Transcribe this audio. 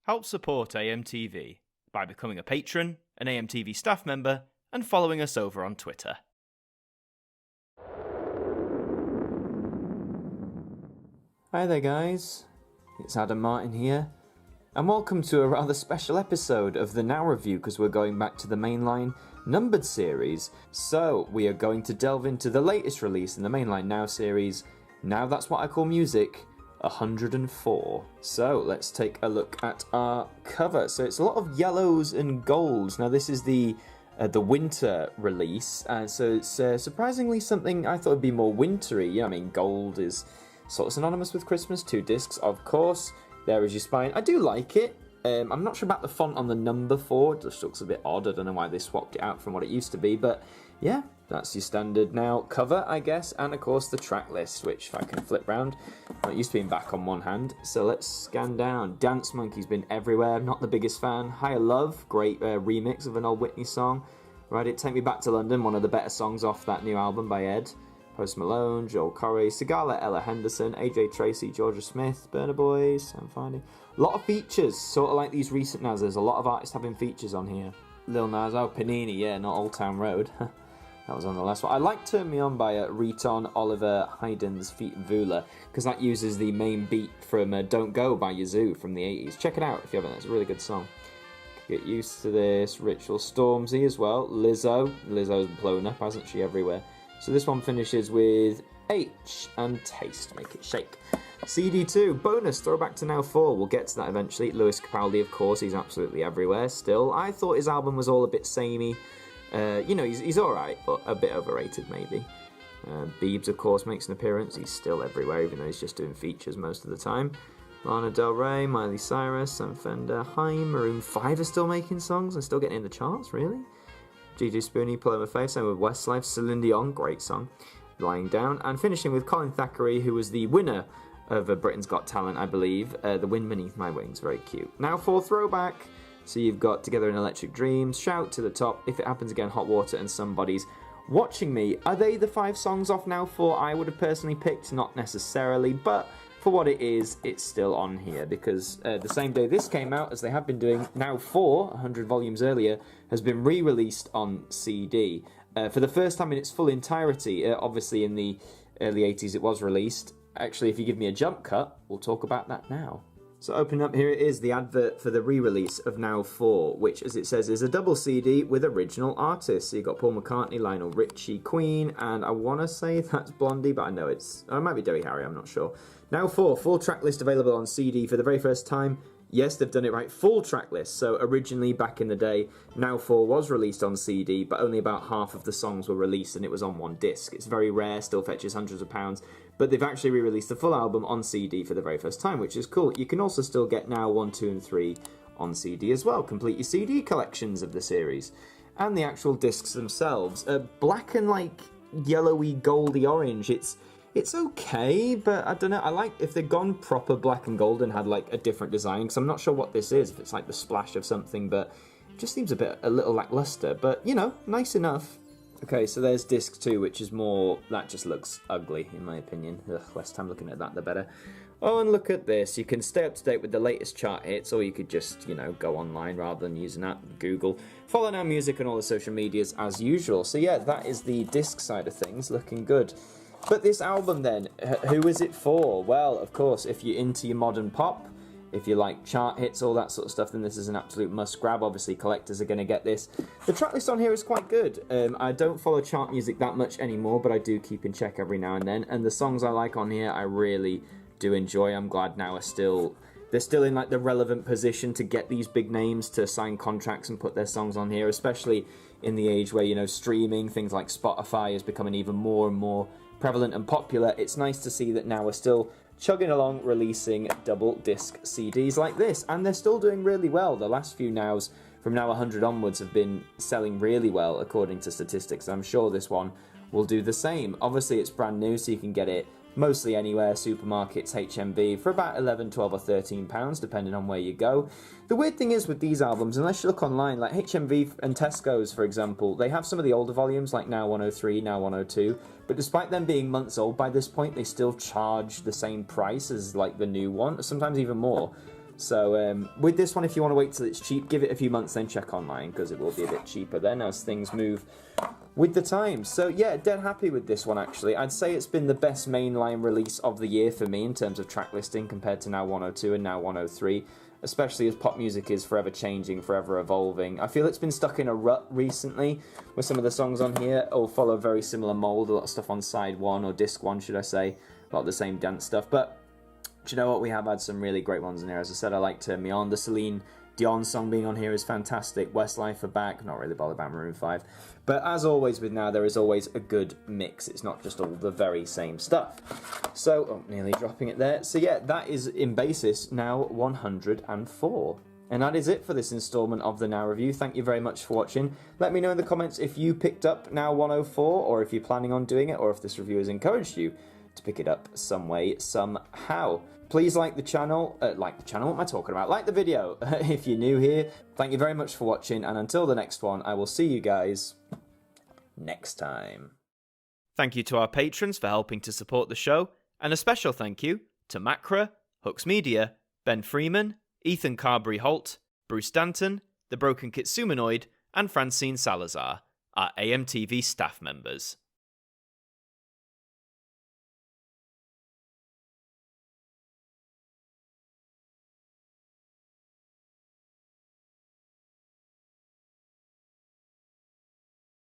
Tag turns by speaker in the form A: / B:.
A: Help support AMTV by becoming a patron, an AMTV staff member, and following us over on Twitter.
B: Hi there guys, it's Adam Martin here, and welcome to a rather special episode of the Now Review because we're going back to the mainline numbered series. So we are going to delve into the latest release in the mainline Now series. Now That's What I Call Music, 104. So let's take a look at our cover. So it's a lot of yellows and golds. Now this is the winter release, and so it's surprisingly something I thought would be more wintry. Yeah, I mean gold is sort of synonymous with Christmas. 2 discs, of course. There is your spine. I do like it. I'm not sure about the font on the number 4. It just looks a bit odd. I don't know why they swapped it out from what it used to be, but yeah, that's your standard now cover, I guess. And of course the track list, which if I can flip round, well, it used to be back on one hand. So let's scan down. Dance Monkey's been everywhere. Not the biggest fan. Higher Love, great remix of an old Whitney song. Right, It Take Me Back to London, one of the better songs off that new album by Ed. Post Malone, Joel Corey, Sigala, Ella Henderson, AJ Tracy, Georgia Smith, Burna Boy, Sam Finding. A lot of features, sort of like these recent Nas. There's a lot of artists having features on here. Lil Nas, oh, Panini, yeah, not Old Town Road. That was on the last one. I like Turn Me On by Riton, Oliver, Hyden's Feet Vula, because that uses the main beat from Don't Go by Yazoo from the 80s. Check it out if you haven't, it's a really good song. Get used to this. Ritual Stormzy as well. Lizzo. Lizzo's blown up, hasn't she, everywhere. So this one finishes with H and Taste, Make It Shake. CD2, bonus, throwback to Now 4. We'll get to that eventually. Lewis Capaldi, of course, he's absolutely everywhere still. I thought his album was all a bit samey. He's alright, but a bit overrated maybe. Biebs, of course, makes an appearance. He's still everywhere, even though he's just doing features most of the time. Lana Del Rey, Miley Cyrus, Sam Fender, Haim, Maroon 5 are still making songs and still getting in the charts, really? Gigi Spooney, Paloma Faith, same with Westlife, Celine Dion, great song, Lying Down, and finishing with Colin Thackeray, who was the winner of Britain's Got Talent, I believe, The Wind Beneath My Wings, very cute. Now for throwback, so you've got Together in Electric Dreams, Shout to the Top, If It Happens Again, Hot Water, and Somebody's Watching Me. Are they the 5 songs off Now 4 I would have personally picked? Not necessarily, but for what it is, it's still on here because the same day this came out, as they have been doing, Now 4, 100 volumes earlier, has been re-released on CD. For the first time in its full entirety, obviously in the early 80s it was released. Actually, if you give me a jump cut, we'll talk about that now. So opening up, here it is, the advert for the re-release of Now 4, which, as it says, is a double CD with original artists. So you've got Paul McCartney, Lionel Richie, Queen, and I want to say that's Blondie, but I know it might be Derry Harry, I'm not sure. Now 4, full track list available on CD for the very first time. Yes, they've done it right, full track list. So originally, back in the day, Now 4 was released on CD, but only about half of the songs were released and it was on one disc. It's very rare, still fetches hundreds of pounds, but they've actually re-released the full album on CD for the very first time, which is cool. You can also still get Now 1, 2 and 3 on CD as well. Complete your CD collections of the series. And the actual discs themselves. Black and like yellowy, goldy orange. It's okay, but I don't know. I like if they'd gone proper black and gold and had like a different design, because I'm not sure what this is, if it's like the splash of something, but it just seems a little lackluster, but you know, nice enough. Okay, so there's disc 2, which is more, that just looks ugly in my opinion. Ugh, less time looking at that, the better. Oh, and look at this. You can stay up to date with the latest chart hits, or you could just, go online rather than use an app, Google. Follow Now Music on all the social medias as usual. So yeah, that is the disc side of things, looking good. But this album then, who is it for? Well, of course, if you're into your modern pop, if you like chart hits, all that sort of stuff, then this is an absolute must grab. Obviously, collectors are going to get this. The track list on here is quite good. I don't follow chart music that much anymore, but I do keep in check every now and then. And the songs I like on here, I really do enjoy. I'm glad now they're still in like the relevant position to get these big names to sign contracts and put their songs on here, especially in the age where, streaming, things like Spotify is becoming even more and more prevalent and popular. It's nice to see that now we're still chugging along releasing double disc CDs like this, and they're still doing really well. The last few Nows from Now 100 onwards have been selling really well according to statistics. I'm sure this one will do the same. Obviously it's brand new, so you can get it mostly anywhere, supermarkets, HMV, for about 11, 12 or 13 pounds, depending on where you go. The weird thing is with these albums, unless you look online, like HMV and Tesco's, for example, they have some of the older volumes, like Now 103, Now 102, but despite them being months old by this point, they still charge the same price as, like, the new one, sometimes even more. So with this one, if you want to wait till it's cheap, give it a few months, then check online, because it will be a bit cheaper then as things move with the times. So yeah, dead happy with this one actually. I'd say it's been the best mainline release of the year for me in terms of track listing compared to Now 102 and Now 103, especially as pop music is forever changing, forever evolving. I feel it's been stuck in a rut recently with some of the songs on here all follow a very similar mould, a lot of stuff on side 1 or disc 1 should I say, a lot of the same dance stuff, but do you know what, we have had some really great ones in here. As I said, I like Turn Me On. The Celine Dion song being on here is fantastic. Westlife are back. Not really bothered about Maroon 5. But as always with Now, there is always a good mix. It's not just all the very same stuff. So, nearly dropping it there. So yeah, that is in basis Now 104. And that is it for this instalment of the Now Review. Thank you very much for watching. Let me know in the comments if you picked up Now 104, or if you're planning on doing it, or if this review has encouraged you to pick it up some way, somehow. Please like the channel, what am I talking about? Like the video if you're new here. Thank you very much for watching, and until the next one, I will see you guys next time.
A: Thank you to our patrons for helping to support the show, and a special thank you to Macra, Hooks Media, Ben Freeman, Ethan Carberry-Holt, Bruce Danton, The Broken Kitsumanoid, and Francine Salazar, our AMTV staff members.